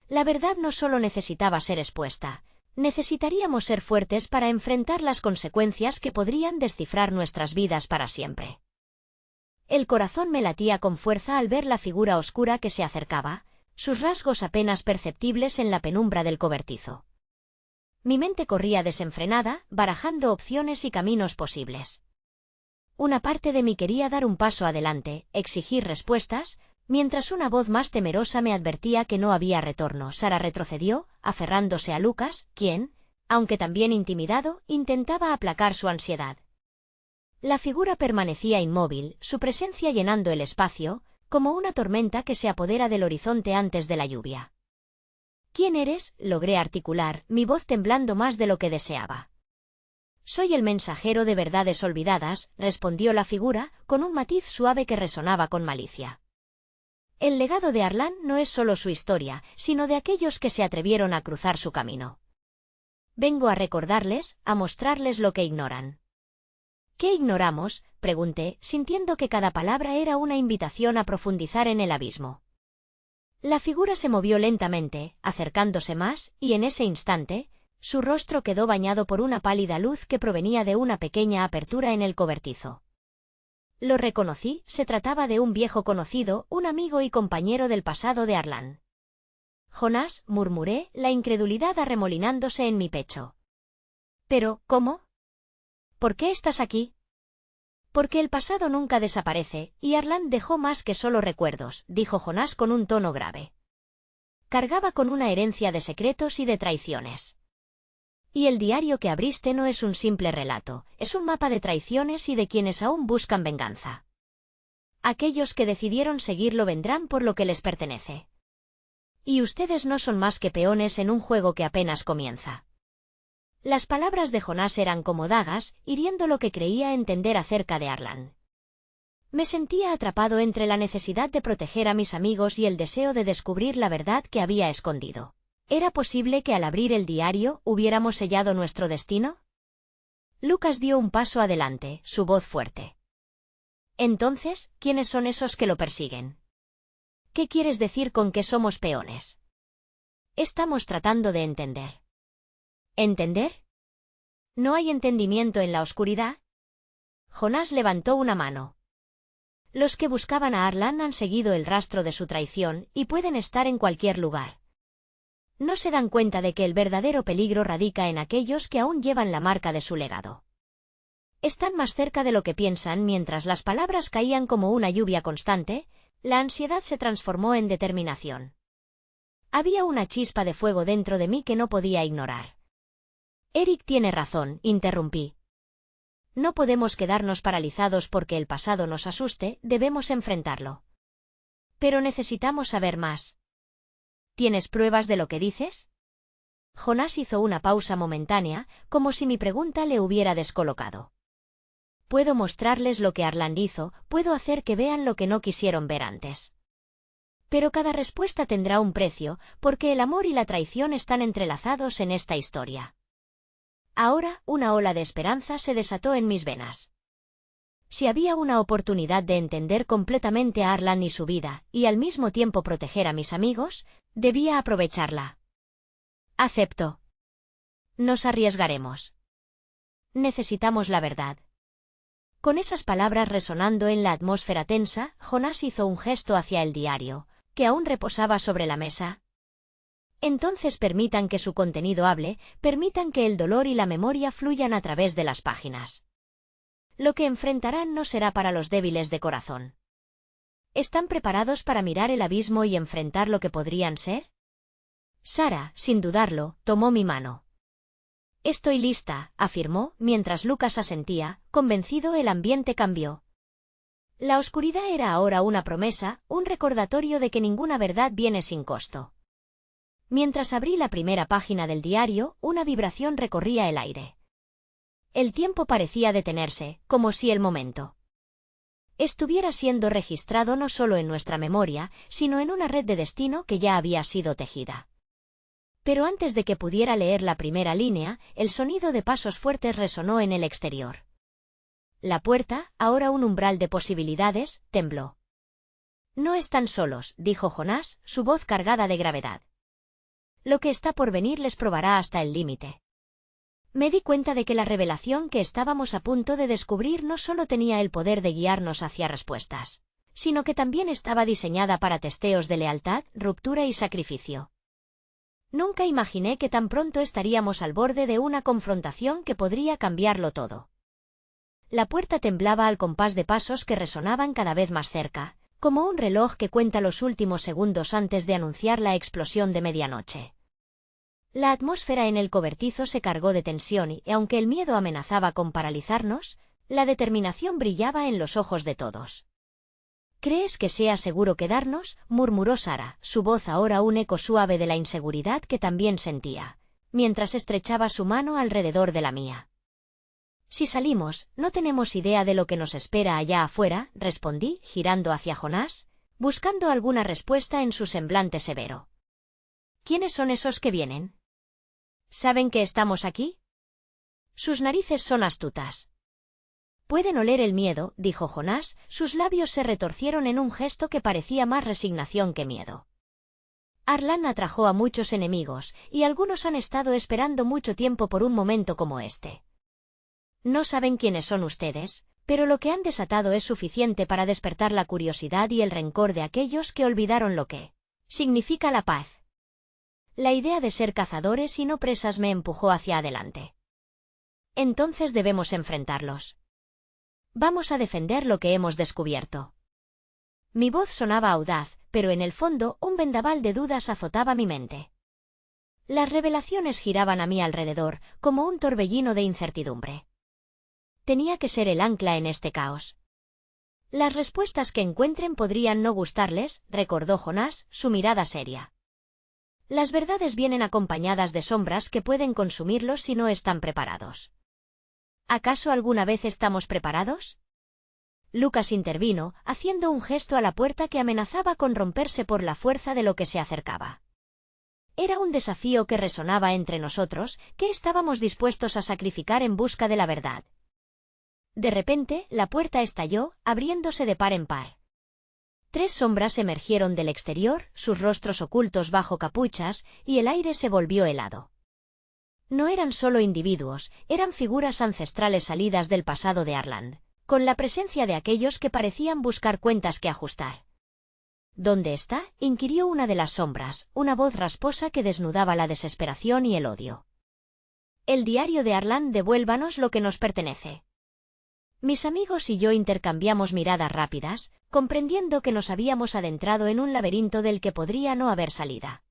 La verdad no solo necesitaba ser expuesta, necesitaríamos ser fuertes para enfrentar las consecuencias que podrían descifrar nuestras vidas para siempre. El corazón me latía con fuerza al ver la figura oscura que se acercaba, sus rasgos apenas perceptibles en la penumbra del cobertizo. Mi mente corría desenfrenada, barajando opciones y caminos posibles. Una parte de mí quería dar un paso adelante, exigir respuestas, mientras una voz más temerosa me advertía que no había retorno. Sara retrocedió, aferrándose a Lucas, quien, aunque también intimidado, intentaba aplacar su ansiedad. La figura permanecía inmóvil, su presencia llenando el espacio, como una tormenta que se apodera del horizonte antes de la lluvia. ¿Quién eres?, logré articular, mi voz temblando más de lo que deseaba. Soy el mensajero de verdades olvidadas, respondió la figura, con un matiz suave que resonaba con malicia. El legado de Arlan no es solo su historia, sino de aquellos que se atrevieron a cruzar su camino. Vengo a recordarles, a mostrarles lo que ignoran. ¿Qué ignoramos?, pregunté, sintiendo que cada palabra era una invitación a profundizar en el abismo. La figura se movió lentamente, acercándose más, y en ese instante, su rostro quedó bañado por una pálida luz que provenía de una pequeña apertura en el cobertizo. Lo reconocí, se trataba de un viejo conocido, un amigo y compañero del pasado de Arlan. Jonás, murmuré, la incredulidad arremolinándose en mi pecho. Pero, ¿cómo? ¿Por qué estás aquí? Porque el pasado nunca desaparece, y Arlan dejó más que solo recuerdos, dijo Jonás con un tono grave. Cargaba con una herencia de secretos y de traiciones. Y el diario que abriste no es un simple relato, es un mapa de traiciones y de quienes aún buscan venganza. Aquellos que decidieron seguirlo vendrán por lo que les pertenece. Y ustedes no son más que peones en un juego que apenas comienza. Las palabras de Jonás eran como dagas, hiriendo lo que creía entender acerca de Arlan. Me sentía atrapado entre la necesidad de proteger a mis amigos y el deseo de descubrir la verdad que había escondido. ¿Era posible que al abrir el diario hubiéramos sellado nuestro destino? Lucas dio un paso adelante, su voz fuerte. Entonces, ¿quiénes son esos que lo persiguen? ¿Qué quieres decir con que somos peones? Estamos tratando de entender. ¿Entender? ¿No hay entendimiento en la oscuridad? Jonás levantó una mano. Los que buscaban a Arlan han seguido el rastro de su traición, y pueden estar en cualquier lugar. No se dan cuenta de que el verdadero peligro radica en aquellos que aún llevan la marca de su legado. Están más cerca de lo que piensan. Mientras las palabras caían como una lluvia constante, la ansiedad se transformó en determinación. Había una chispa de fuego dentro de mí que no podía ignorar. Eric tiene razón, interrumpí. No podemos quedarnos paralizados porque el pasado nos asuste, debemos enfrentarlo. Pero necesitamos saber más. ¿Tienes pruebas de lo que dices? Jonás hizo una pausa momentánea, como si mi pregunta le hubiera descolocado. puedo mostrarles lo que Arlan hizo, puedo hacer que vean lo que no quisieron ver antes. Pero cada respuesta tendrá un precio, porque el amor y la traición están entrelazados en esta historia. Ahora, una ola de esperanza se desató en mis venas. Si había una oportunidad de entender completamente a Arlan y su vida, y al mismo tiempo proteger a mis amigos, debía aprovecharla. Acepto. Nos arriesgaremos. Necesitamos la verdad. Con esas palabras resonando en la atmósfera tensa, Jonás hizo un gesto hacia el diario, que aún reposaba sobre la mesa. Entonces permitan que su contenido hable, permitan que el dolor y la memoria fluyan a través de las páginas. Lo que enfrentarán no será para los débiles de corazón. ¿Están preparados para mirar el abismo y enfrentar lo que podrían ser? Sara, sin dudarlo, tomó mi mano. Estoy lista, afirmó, mientras Lucas asentía, convencido. El ambiente cambió. La oscuridad era ahora una promesa, un recordatorio de que ninguna verdad viene sin costo. Mientras abrí la primera página del diario, una vibración recorría el aire. El tiempo parecía detenerse, como si el momento estuviera siendo registrado no solo en nuestra memoria, sino en una red de destino que ya había sido tejida. Pero antes de que pudiera leer la primera línea, el sonido de pasos fuertes resonó en el exterior. La puerta, ahora un umbral de posibilidades, tembló. No están solos, dijo Jonás, su voz cargada de gravedad. Lo que está por venir les probará hasta el límite. Me di cuenta de que la revelación que estábamos a punto de descubrir no solo tenía el poder de guiarnos hacia respuestas, sino que también estaba diseñada para testeos de lealtad, ruptura y sacrificio. Nunca imaginé que tan pronto estaríamos al borde de una confrontación que podría cambiarlo todo. La puerta temblaba al compás de pasos que resonaban cada vez más cerca, como un reloj que cuenta los últimos segundos antes de anunciar la explosión de medianoche. La atmósfera en el cobertizo se cargó de tensión y, aunque el miedo amenazaba con paralizarnos, la determinación brillaba en los ojos de todos. ¿Crees que sea seguro quedarnos?, murmuró Sara, su voz ahora un eco suave de la inseguridad que también sentía, mientras estrechaba su mano alrededor de la mía. Si salimos, no tenemos idea de lo que nos espera allá afuera, respondí, girando hacia Jonás, buscando alguna respuesta en su semblante severo. ¿Quiénes son esos que vienen? ¿Saben que estamos aquí? Sus narices son astutas. Pueden oler el miedo, dijo Jonás, sus labios se retorcieron en un gesto que parecía más resignación que miedo. Arlan atrajo a muchos enemigos, y algunos han estado esperando mucho tiempo por un momento como este. No saben quiénes son ustedes, pero lo que han desatado es suficiente para despertar la curiosidad y el rencor de aquellos que olvidaron lo que significa la paz. La idea de ser cazadores y no presas me empujó hacia adelante. Entonces debemos enfrentarlos. Vamos a defender lo que hemos descubierto. Mi voz sonaba audaz, pero en el fondo un vendaval de dudas azotaba mi mente. Las revelaciones giraban a mi alrededor, como un torbellino de incertidumbre. Tenía que ser el ancla en este caos. Las respuestas que encuentren podrían no gustarles, recordó Jonás, su mirada seria. Las verdades vienen acompañadas de sombras que pueden consumirlos si no están preparados. ¿Acaso alguna vez estamos preparados? Lucas intervino, haciendo un gesto a la puerta que amenazaba con romperse por la fuerza de lo que se acercaba. Era un desafío que resonaba entre nosotros, que estábamos dispuestos a sacrificar en busca de la verdad. De repente, la puerta estalló, abriéndose de par en par. 3 sombras emergieron del exterior, sus rostros ocultos bajo capuchas, y el aire se volvió helado. No eran solo individuos, eran figuras ancestrales salidas del pasado de Arlan, con la presencia de aquellos que parecían buscar cuentas que ajustar. ¿Dónde está?, inquirió una de las sombras, una voz rasposa que desnudaba la desesperación y el odio. El diario de Arlan, devuélvanos lo que nos pertenece. Mis amigos y yo intercambiamos miradas rápidas, comprendiendo que nos habíamos adentrado en un laberinto del que podría no haber salida.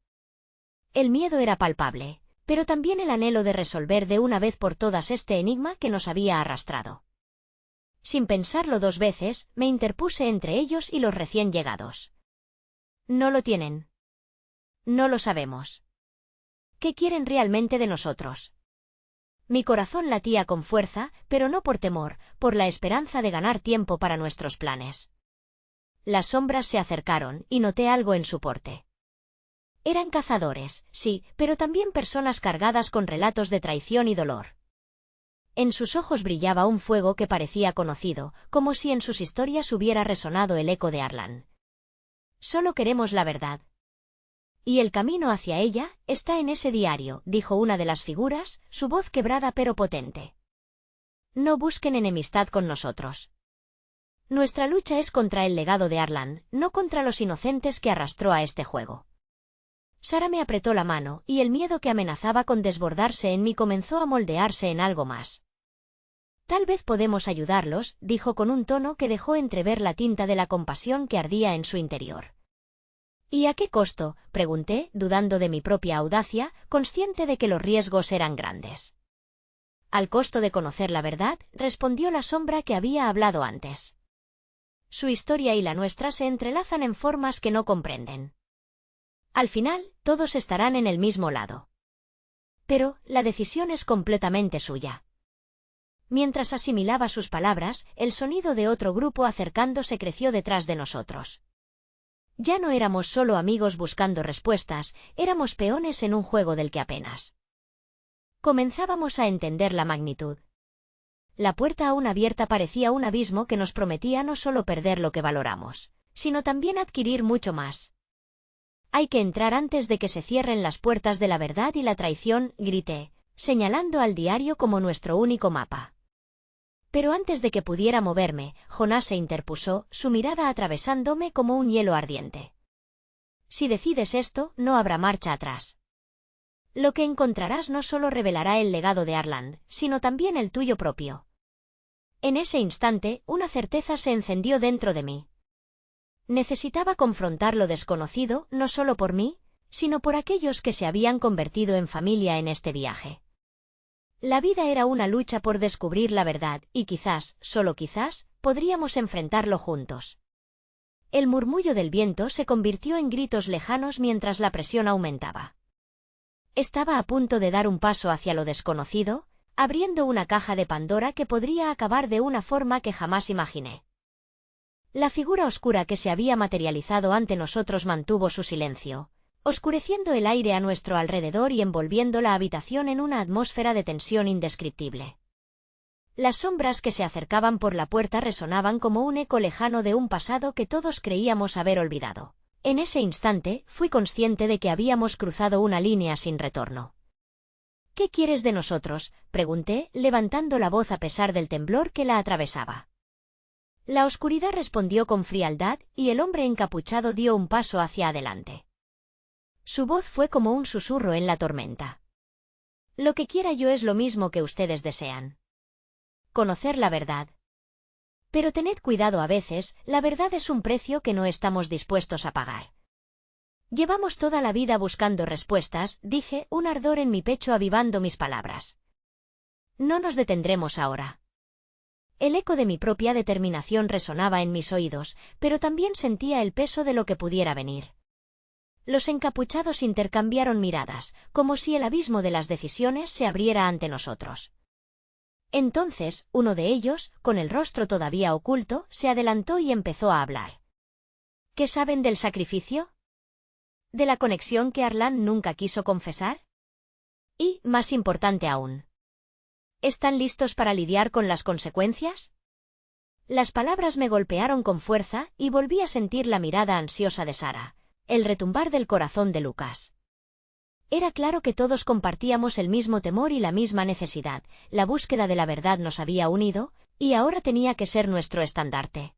El miedo era palpable, pero también el anhelo de resolver de una vez por todas este enigma que nos había arrastrado. Sin pensarlo 2 veces, me interpuse entre ellos y los recién llegados. No lo tienen. No lo sabemos. ¿Qué quieren realmente de nosotros? Mi corazón latía con fuerza, pero no por temor, por la esperanza de ganar tiempo para nuestros planes. Las sombras se acercaron, y noté algo en su porte. Eran cazadores, sí, pero también personas cargadas con relatos de traición y dolor. En sus ojos brillaba un fuego que parecía conocido, como si en sus historias hubiera resonado el eco de Arlan. Solo queremos la verdad. Y el camino hacia ella está en ese diario, dijo una de las figuras, su voz quebrada pero potente. No busquen enemistad con nosotros. Nuestra lucha es contra el legado de Arlan, no contra los inocentes que arrastró a este juego. Sara me apretó la mano, y el miedo que amenazaba con desbordarse en mí comenzó a moldearse en algo más. Tal vez podemos ayudarlos, dijo con un tono que dejó entrever la tinta de la compasión que ardía en su interior. ¿Y a qué costo?, pregunté, dudando de mi propia audacia, consciente de que los riesgos eran grandes. Al costo de conocer la verdad, respondió la sombra que había hablado antes. Su historia y la nuestra se entrelazan en formas que no comprenden. Al final, todos estarán en el mismo lado. Pero, la decisión es completamente suya. Mientras asimilaba sus palabras, el sonido de otro grupo acercándose creció detrás de nosotros. Ya no éramos solo amigos buscando respuestas, éramos peones en un juego del que apenas comenzábamos a entender la magnitud. La puerta aún abierta parecía un abismo que nos prometía no solo perder lo que valoramos, sino también adquirir mucho más. Hay que entrar antes de que se cierren las puertas de la verdad y la traición, grité, señalando al diario como nuestro único mapa. Pero antes de que pudiera moverme, Jonás se interpuso, su mirada atravesándome como un hielo ardiente. Si decides esto, no habrá marcha atrás. Lo que encontrarás no solo revelará el legado de Arlan, sino también el tuyo propio. En ese instante, una certeza se encendió dentro de mí. Necesitaba confrontar lo desconocido, no solo por mí, sino por aquellos que se habían convertido en familia en este viaje. La vida era una lucha por descubrir la verdad, y quizás, solo quizás, podríamos enfrentarlo juntos. El murmullo del viento se convirtió en gritos lejanos mientras la presión aumentaba. Estaba a punto de dar un paso hacia lo desconocido, abriendo una caja de Pandora que podría acabar de una forma que jamás imaginé. La figura oscura que se había materializado ante nosotros mantuvo su silencio, oscureciendo el aire a nuestro alrededor y envolviendo la habitación en una atmósfera de tensión indescriptible. Las sombras que se acercaban por la puerta resonaban como un eco lejano de un pasado que todos creíamos haber olvidado. En ese instante, fui consciente de que habíamos cruzado una línea sin retorno. ¿Qué quieres de nosotros?, pregunté, levantando la voz a pesar del temblor que la atravesaba. La oscuridad respondió con frialdad, y el hombre encapuchado dio un paso hacia adelante. Su voz fue como un susurro en la tormenta. Lo que quiera yo es lo mismo que ustedes desean. Conocer la verdad. Pero tened cuidado, a veces, la verdad es un precio que no estamos dispuestos a pagar. Llevamos toda la vida buscando respuestas, dije, un ardor en mi pecho avivando mis palabras. No nos detendremos ahora. El eco de mi propia determinación resonaba en mis oídos, pero también sentía el peso de lo que pudiera venir. Los encapuchados intercambiaron miradas, como si el abismo de las decisiones se abriera ante nosotros. Entonces, uno de ellos, con el rostro todavía oculto, se adelantó y empezó a hablar. ¿Qué saben del sacrificio? ¿De la conexión que Arlan nunca quiso confesar? Y, más importante aún, ¿están listos para lidiar con las consecuencias? Las palabras me golpearon con fuerza, y volví a sentir la mirada ansiosa de Sara, el retumbar del corazón de Lucas. Era claro que todos compartíamos el mismo temor y la misma necesidad, la búsqueda de la verdad nos había unido, y ahora tenía que ser nuestro estandarte.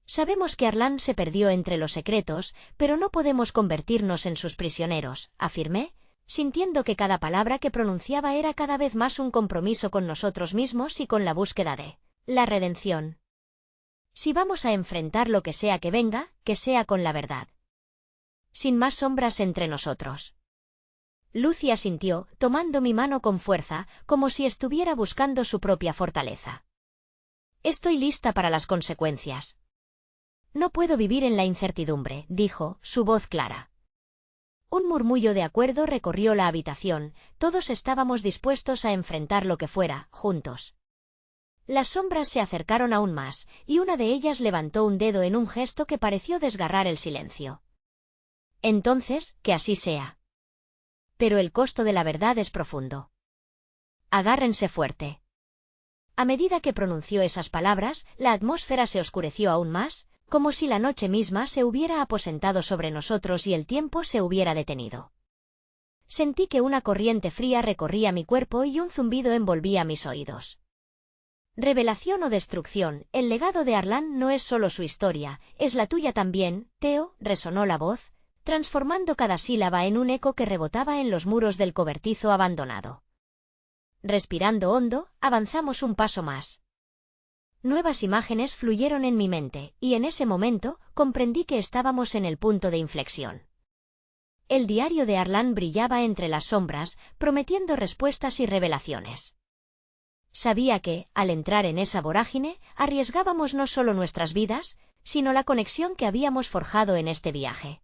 Sabemos que Arlan se perdió entre los secretos, pero no podemos convertirnos en sus prisioneros, afirmé, sintiendo que cada palabra que pronunciaba era cada vez más un compromiso con nosotros mismos y con la búsqueda de la redención. Si vamos a enfrentar lo que sea que venga, que sea con la verdad. Sin más sombras entre nosotros. Lucy asintió, tomando mi mano con fuerza, como si estuviera buscando su propia fortaleza. Estoy lista para las consecuencias. No puedo vivir en la incertidumbre, dijo, su voz clara. Un murmullo de acuerdo recorrió la habitación, todos estábamos dispuestos a enfrentar lo que fuera, juntos. Las sombras se acercaron aún más, y una de ellas levantó un dedo en un gesto que pareció desgarrar el silencio. Entonces, que así sea. Pero el costo de la verdad es profundo. Agárrense fuerte. A medida que pronunció esas palabras, la atmósfera se oscureció aún más, como si la noche misma se hubiera aposentado sobre nosotros y el tiempo se hubiera detenido. Sentí que una corriente fría recorría mi cuerpo y un zumbido envolvía mis oídos. Revelación o destrucción, el legado de Arlan no es solo su historia, es la tuya también, Theo, resonó la voz, transformando cada sílaba en un eco que rebotaba en los muros del cobertizo abandonado. Respirando hondo, avanzamos un paso más. Nuevas imágenes fluyeron en mi mente, y en ese momento, comprendí que estábamos en el punto de inflexión. El diario de Arlan brillaba entre las sombras, prometiendo respuestas y revelaciones. Sabía que, al entrar en esa vorágine, arriesgábamos no solo nuestras vidas, sino la conexión que habíamos forjado en este viaje.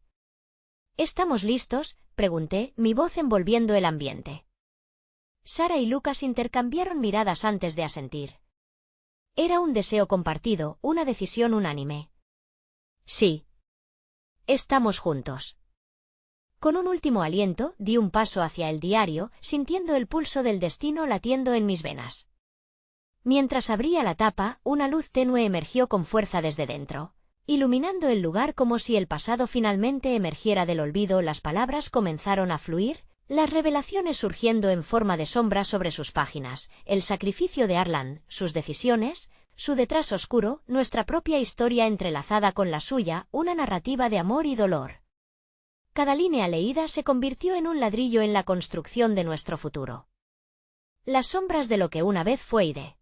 ¿Estamos listos?, pregunté, mi voz envolviendo el ambiente. Sara y Lucas intercambiaron miradas antes de asentir. Era un deseo compartido, una decisión unánime. Sí. Estamos juntos. Con un último aliento, di un paso hacia el diario, sintiendo el pulso del destino latiendo en mis venas. Mientras abría la tapa, una luz tenue emergió con fuerza desde dentro, iluminando el lugar como si el pasado finalmente emergiera del olvido. Las palabras comenzaron a fluir, las revelaciones surgiendo en forma de sombra sobre sus páginas, el sacrificio de Arlan, sus decisiones, su detrás oscuro, nuestra propia historia entrelazada con la suya, una narrativa de amor y dolor. Cada línea leída se convirtió en un ladrillo en la construcción de nuestro futuro. Las sombras de lo que una vez fue y de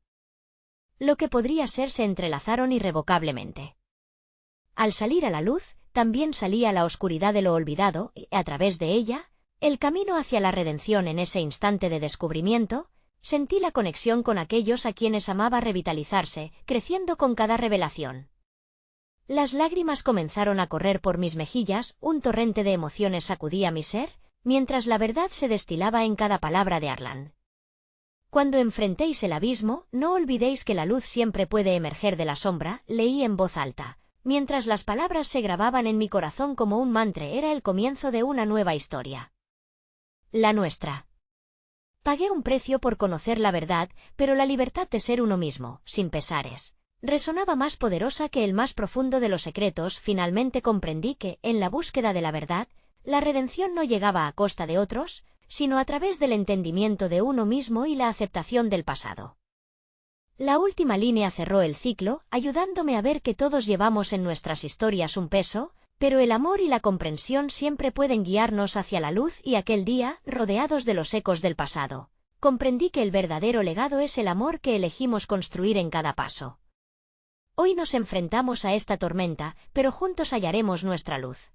lo que podría ser se entrelazaron irrevocablemente. Al salir a la luz, también salía la oscuridad de lo olvidado, y, a través de ella, el camino hacia la redención. En ese instante de descubrimiento, sentí la conexión con aquellos a quienes amaba revitalizarse, creciendo con cada revelación. Las lágrimas comenzaron a correr por mis mejillas, un torrente de emociones sacudía mi ser, mientras la verdad se destilaba en cada palabra de Arlan. Cuando enfrentéis el abismo, no olvidéis que la luz siempre puede emerger de la sombra, leí en voz alta, mientras las palabras se grababan en mi corazón como un mantra. Era el comienzo de una nueva historia. La nuestra. Pagué un precio por conocer la verdad, pero la libertad de ser uno mismo, sin pesares, resonaba más poderosa que el más profundo de los secretos. Finalmente comprendí que, en la búsqueda de la verdad, la redención no llegaba a costa de otros, sino a través del entendimiento de uno mismo y la aceptación del pasado. La última línea cerró el ciclo, ayudándome a ver que todos llevamos en nuestras historias un peso, pero el amor y la comprensión siempre pueden guiarnos hacia la luz. Y aquel día, rodeados de los ecos del pasado, comprendí que el verdadero legado es el amor que elegimos construir en cada paso. Hoy nos enfrentamos a esta tormenta, pero juntos hallaremos nuestra luz.